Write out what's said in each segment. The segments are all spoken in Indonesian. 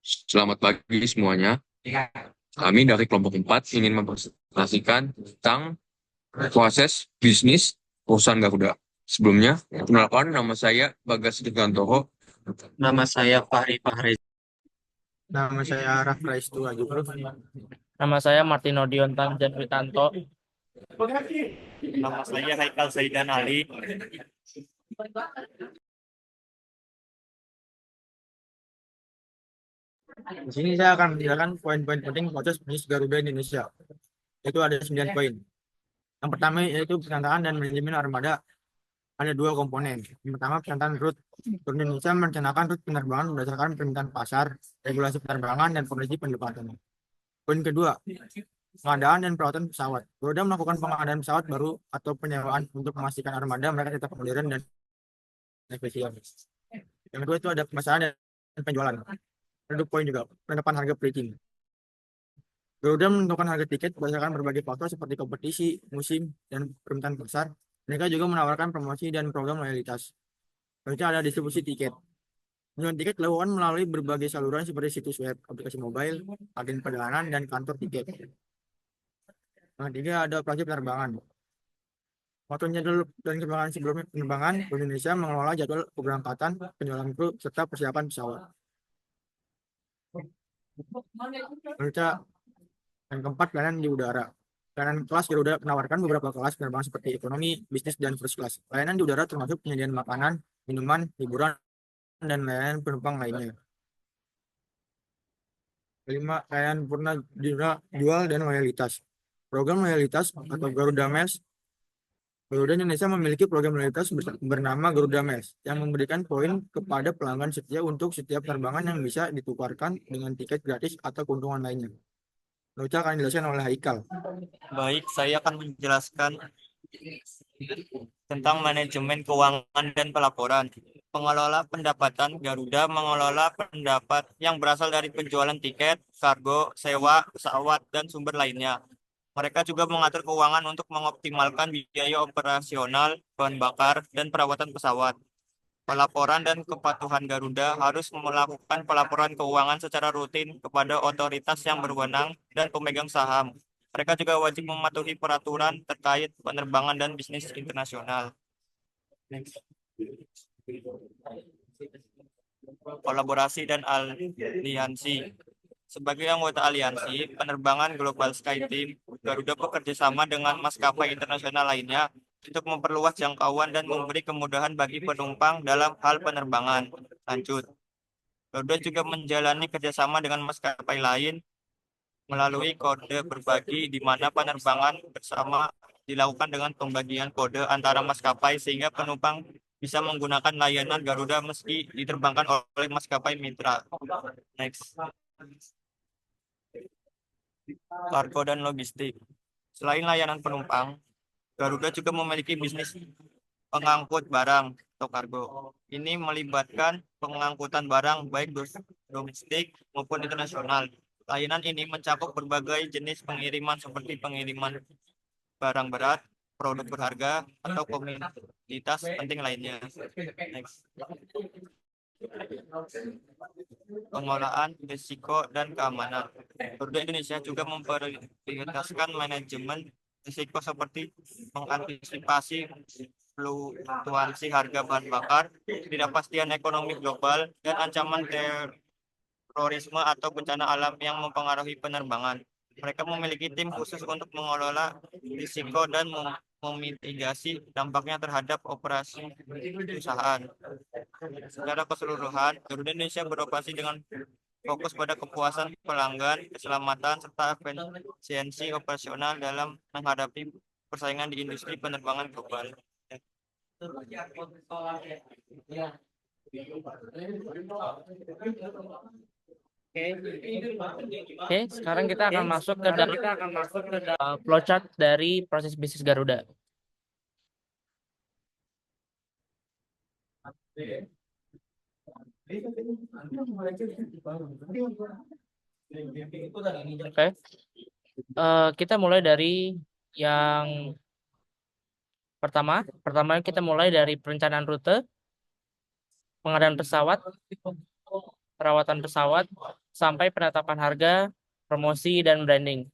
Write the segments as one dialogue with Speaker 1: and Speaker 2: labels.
Speaker 1: Selamat pagi semuanya. Kami dari kelompok 4 ingin mempresentasikan tentang proses bisnis perusahaan Garuda. Sebelumnya, perkenalkan nama saya Bagas Dirgantoro.
Speaker 2: Nama saya Fahri Fahri.
Speaker 3: Nama saya Rafra Istu Ajuruf.
Speaker 4: Nama saya Martino Diontan Janwitanto.
Speaker 2: Nama saya Haikal Zaidan Ali.
Speaker 3: Di sini saya akan menjelaskan poin-poin penting proses bisnis Garuda Indonesia. Itu ada 9 poin. Yang pertama yaitu perencanaan dan manajemen armada. Ada dua komponen. Yang pertama perencanaan rute. Garuda Indonesia merencanakan rute penerbangan berdasarkan permintaan pasar, regulasi penerbangan, dan kondisi pendapatan. Poin kedua, pengadaan dan perawatan pesawat. Garuda melakukan pengadaan pesawat baru atau penyewaan untuk memastikan armada mereka tetap modern dan efisien. Yang kedua itu ada pemasaran dan penjualan. Ada poin juga, penetapan harga pre-booking. Garuda menentukan harga tiket berdasarkan berbagai faktor seperti kompetisi, musim, dan permintaan pasar. Mereka juga menawarkan promosi dan program loyalitas. Selanjutnya ada distribusi tiket. Penjualan tiket dilakukan melalui berbagai saluran seperti situs web, aplikasi mobile, agen perjalanan, dan kantor tiket. Yang ketiga ada operasi penerbangan. Waktu jadwal dan keberangkatan sebelum penerbangan, Garuda Indonesia mengelola jadwal keberangkatan, penjualan kru, serta persiapan pesawat. Selanjutnya yang keempat, pelayanan di udara. Pelayanan kelas Garuda menawarkan beberapa kelas penerbangan seperti ekonomi, bisnis, dan first class. Pelayanan di udara termasuk penyediaan makanan, minuman, hiburan, dan layanan penumpang lainnya. Kelima, layanan purna jual dan loyalitas. Program loyalitas atau Garuda Miles. Garuda Indonesia memiliki program loyalitas bernama Garuda Miles yang memberikan poin kepada pelanggan setia untuk setiap penerbangan yang bisa ditukarkan dengan tiket gratis atau keuntungan lainnya. Lalu akan dijelaskan oleh Haikal.
Speaker 2: Baik, saya akan menjelaskan tentang manajemen keuangan dan pelaporan. Pengelola pendapatan Garuda mengelola pendapat yang berasal dari penjualan tiket, kargo, sewa, pesawat, dan sumber lainnya. Mereka juga mengatur keuangan untuk mengoptimalkan biaya operasional, bahan bakar, dan perawatan pesawat. Pelaporan dan kepatuhan Garuda harus melakukan pelaporan keuangan secara rutin kepada otoritas yang berwenang dan pemegang saham. Mereka juga wajib mematuhi peraturan terkait penerbangan dan bisnis internasional. Next. Kolaborasi dan aliansi. Sebagai anggota aliansi penerbangan Global Sky Team, Garuda bekerja sama dengan maskapai internasional lainnya untuk memperluas jangkauan dan memberi kemudahan bagi penumpang dalam hal penerbangan. Lanjut, Garuda juga menjalani kerjasama dengan maskapai lain melalui kode berbagi di mana penerbangan bersama dilakukan dengan pembagian kode antara maskapai sehingga penumpang bisa menggunakan layanan Garuda meski diterbangkan oleh maskapai mitra. Next. Kargo dan logistik. Selain layanan penumpang, Garuda juga memiliki bisnis pengangkut barang atau kargo. Ini melibatkan pengangkutan barang baik domestik maupun internasional. Layanan ini mencakup berbagai jenis pengiriman seperti pengiriman barang berat, produk berharga, atau komoditas penting lainnya. Next. Pengelolaan risiko dan keamanan. Garuda Indonesia juga memprioritaskan manajemen risiko seperti mengantisipasi fluktuasi harga bahan bakar, ketidakpastian ekonomi global, dan ancaman terorisme atau bencana alam yang mempengaruhi penerbangan. Mereka memiliki tim khusus untuk mengelola risiko dan memitigasi dampaknya terhadap operasi perusahaan. Secara keseluruhan, Garuda Indonesia beroperasi dengan fokus pada kepuasan pelanggan, keselamatan, serta efisiensi operasional dalam menghadapi persaingan di industri penerbangan global.
Speaker 4: Oke, sekarang kita akan masuk ke dalam flowchart dari proses bisnis Garuda. Oke. Kita mulai dari yang pertama. Pertama kita mulai dari perencanaan rute, pengadaan pesawat, perawatan pesawat, sampai penetapan harga, promosi, dan branding.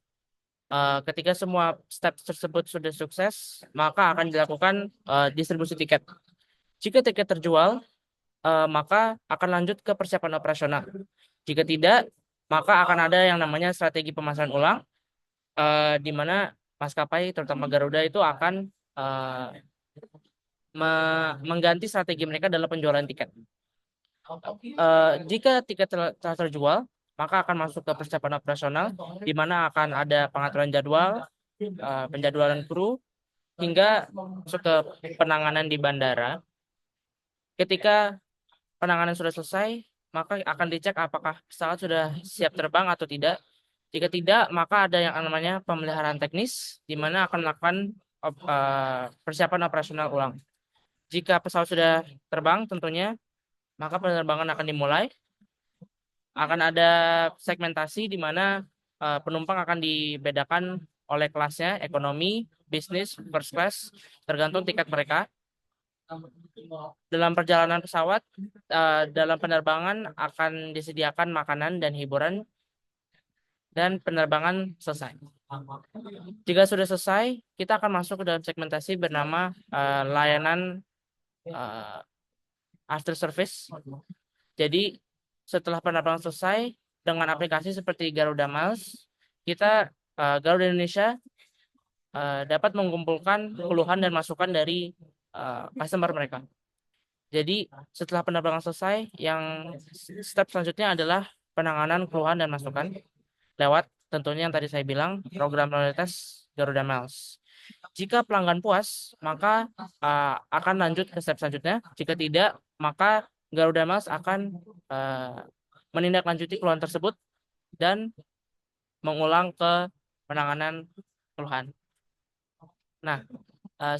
Speaker 4: Ketika semua step tersebut sudah sukses, maka akan dilakukan distribusi tiket. Jika tiket terjual, maka akan lanjut ke persiapan operasional. Jika tidak, maka akan ada yang namanya strategi pemasaran ulang, di mana maskapai, terutama Garuda, itu akan mengganti strategi mereka dalam penjualan tiket. Jika tiket telah terjual, maka akan masuk ke persiapan operasional, di mana akan ada pengaturan jadwal, penjadwalan kru, hingga masuk ke penanganan di bandara. Ketika penanganan sudah selesai, maka akan dicek apakah pesawat sudah siap terbang atau tidak. Jika tidak, maka ada yang namanya pemeliharaan teknis, di mana akan melakukan persiapan operasional ulang. Jika pesawat sudah terbang, tentunya, maka penerbangan akan dimulai. Akan ada segmentasi di mana penumpang akan dibedakan oleh kelasnya, ekonomi, bisnis, first class, tergantung tiket mereka. Dalam perjalanan pesawat, dalam penerbangan akan disediakan makanan dan hiburan, dan penerbangan selesai. Jika sudah selesai, kita akan masuk ke dalam segmentasi bernama layanan after service. Jadi setelah penerbangan selesai, dengan aplikasi seperti Garuda Miles, Garuda Indonesia dapat mengumpulkan keluhan dan masukan dari customer mereka. Jadi setelah penerbangan selesai, yang step selanjutnya adalah penanganan keluhan dan masukan lewat tentunya yang tadi saya bilang, program loyalitas Garuda Miles. Jika pelanggan puas, maka akan lanjut ke step selanjutnya. Jika tidak, maka Garuda Miles akan menindaklanjuti keluhan tersebut dan mengulang ke penanganan keluhan. Nah,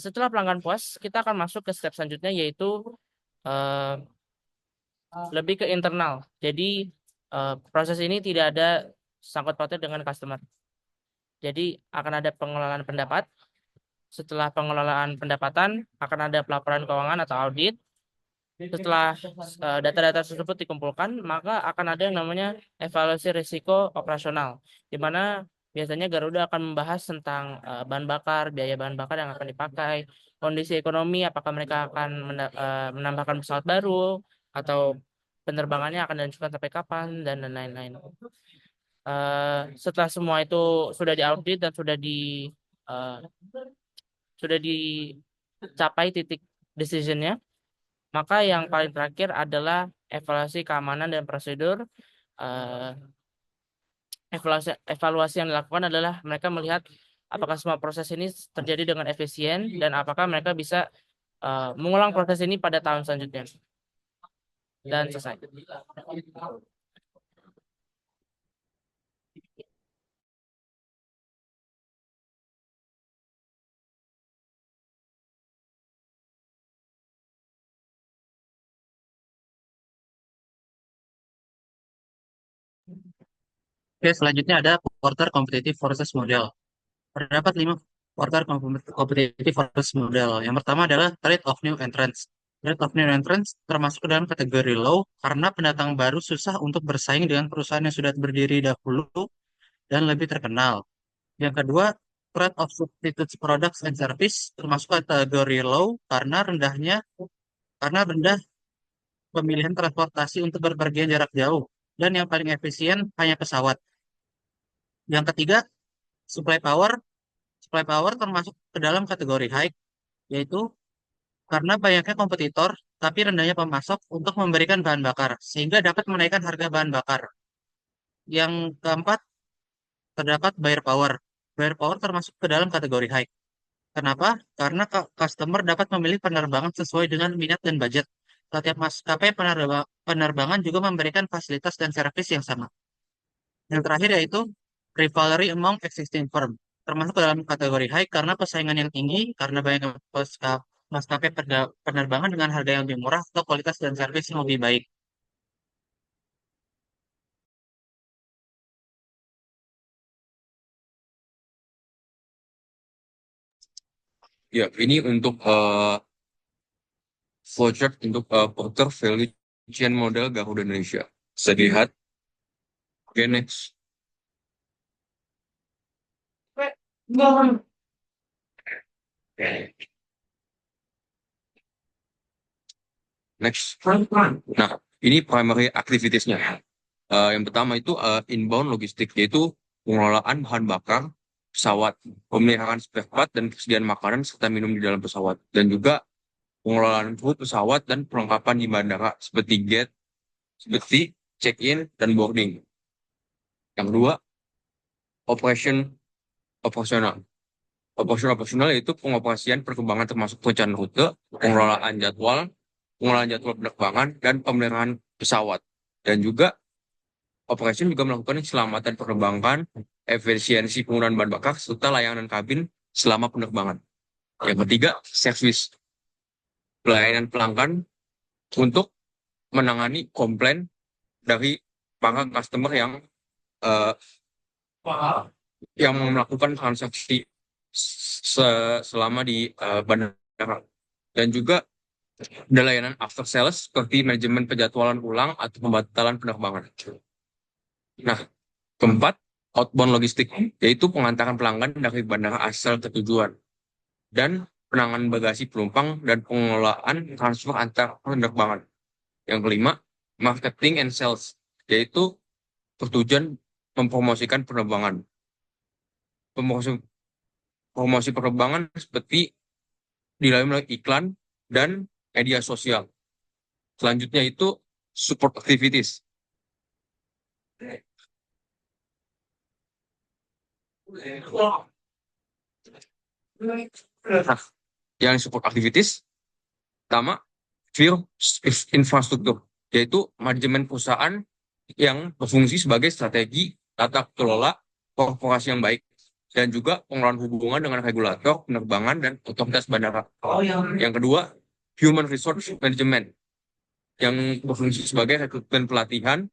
Speaker 4: setelah pelanggan puas, kita akan masuk ke step selanjutnya, yaitu lebih ke internal. Jadi proses ini tidak ada sangkut pautnya dengan customer. Jadi akan ada pengelolaan pendapat. Setelah pengelolaan pendapatan, akan ada pelaporan keuangan atau audit. Setelah data-data tersebut dikumpulkan, maka akan ada yang namanya evaluasi risiko operasional, di mana biasanya Garuda akan membahas tentang bahan bakar, biaya bahan bakar yang akan dipakai, kondisi ekonomi, apakah mereka akan menambahkan pesawat baru, atau penerbangannya akan dilanjutkan sampai kapan, dan lain-lain. Setelah semua itu sudah diaudit dan sudah dicapai titik decisionnya, maka yang paling terakhir adalah evaluasi keamanan dan prosedur. Evaluasi yang dilakukan adalah mereka melihat apakah semua proses ini terjadi dengan efisien dan apakah mereka bisa mengulang proses ini pada tahun selanjutnya. Dan selesai.
Speaker 5: Oke, selanjutnya ada quarter competitive forces model. Terdapat 5 quarter competitive forces model. Yang pertama adalah trade of new entrants. Trade of new entrants termasuk dalam kategori low karena pendatang baru susah untuk bersaing dengan perusahaan yang sudah berdiri dahulu dan lebih terkenal. Yang kedua, trade of substitute products and service termasuk kategori low karena rendah pemilihan transportasi untuk berpergian jarak jauh dan yang paling efisien hanya pesawat. Yang ketiga, supply power. Supply power termasuk ke dalam kategori high, yaitu karena banyaknya kompetitor tapi rendahnya pemasok untuk memberikan bahan bakar, sehingga dapat menaikkan harga bahan bakar. Yang keempat, terdapat buyer power. Buyer power termasuk ke dalam kategori high. Kenapa? Karena customer dapat memilih penerbangan sesuai dengan minat dan budget. Setiap maskapai penerbangan juga memberikan fasilitas dan servis yang sama. Yang terakhir yaitu rivalry among existing firm. Termasuk ke dalam kategori high karena persaingan yang tinggi, karena banyak maskapai penerbangan dengan harga yang lebih murah atau kualitas dan servis yang lebih baik.
Speaker 1: Ya, ini untuk flowchart untuk Porter Value Chain Model Garuda Indonesia. Bisa dilihat. Oke, next. Next. Nah, ini primary activities-nya. Yang pertama itu inbound logistik, yaitu pengelolaan bahan bakar pesawat, pemeliharaan spare part dan persediaan makanan serta minum di dalam pesawat, dan juga pengelolaan kru pesawat dan perlengkapan di bandara seperti check-in dan boarding. Yang kedua, operation operasional. Operasional yaitu pengoperasian perkembangan termasuk perencanaan rute, pengelolaan jadwal penerbangan, dan pemeliharaan pesawat. Dan juga operation juga melakukan keselamatan penerbangan, efisiensi penggunaan bahan bakar, serta layanan kabin selama penerbangan. Yang ketiga, service. Pelayanan pelanggan untuk menangani komplain dari para customer eh, yang melakukan transaksi selama di bandara. Dan juga ada layanan after sales seperti manajemen penjadwalan ulang atau pembatalan penerbangan. Nah, keempat, outbound logistik, yaitu pengantaran pelanggan dari bandara asal ke tujuan, dan penanganan bagasi penumpang dan pengelolaan transfer antar penerbangan. Yang kelima, marketing and sales, yaitu bertujuan mempromosikan penerbangan. Promosi penerbangan seperti dilalui melalui iklan dan media sosial. Selanjutnya itu support activities. Nah, yang support activities pertama, field infrastruktur, yaitu manajemen perusahaan yang berfungsi sebagai strategi tata kelola korporasi yang baik, dan juga pengelolaan hubungan dengan regulator penerbangan dan otoritas bandara. Yang kedua, human resource management, yang berfungsi sebagai rekrutmen pelatihan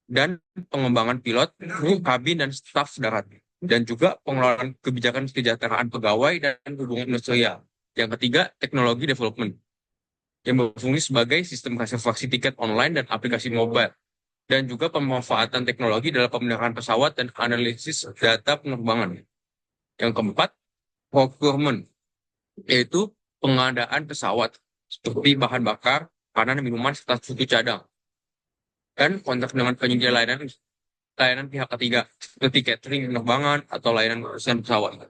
Speaker 1: dan pengembangan pilot, kru, kabin, dan staf darat. Dan juga pengelolaan kebijakan kesejahteraan pegawai dan hubungan industrial. Yang ketiga, teknologi development, yang berfungsi sebagai sistem reservasi tiket online dan aplikasi mobile. Dan juga pemanfaatan teknologi dalam pemeliharaan pesawat dan analisis data penerbangan. Yang keempat, procurement, yaitu pengadaan pesawat seperti bahan bakar, makanan, minuman, serta suku cadang. Dan kontrak dengan penyedia layanan pihak ketiga seperti catering penerbangan atau layanan urusan pesawat.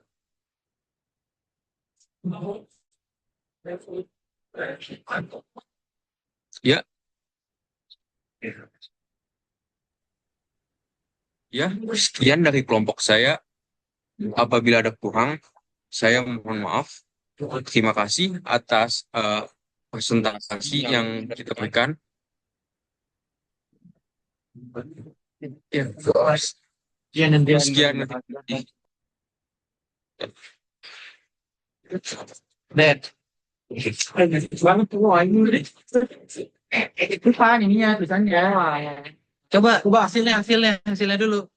Speaker 1: Ya, ya, sekian dari kelompok saya. Apabila ada kurang, saya mohon maaf. Terima kasih atas presentasi yang kita berikan. Ya, sekian.
Speaker 3: Itu kan ininya tulisannya.
Speaker 5: Coba hasilnya dulu.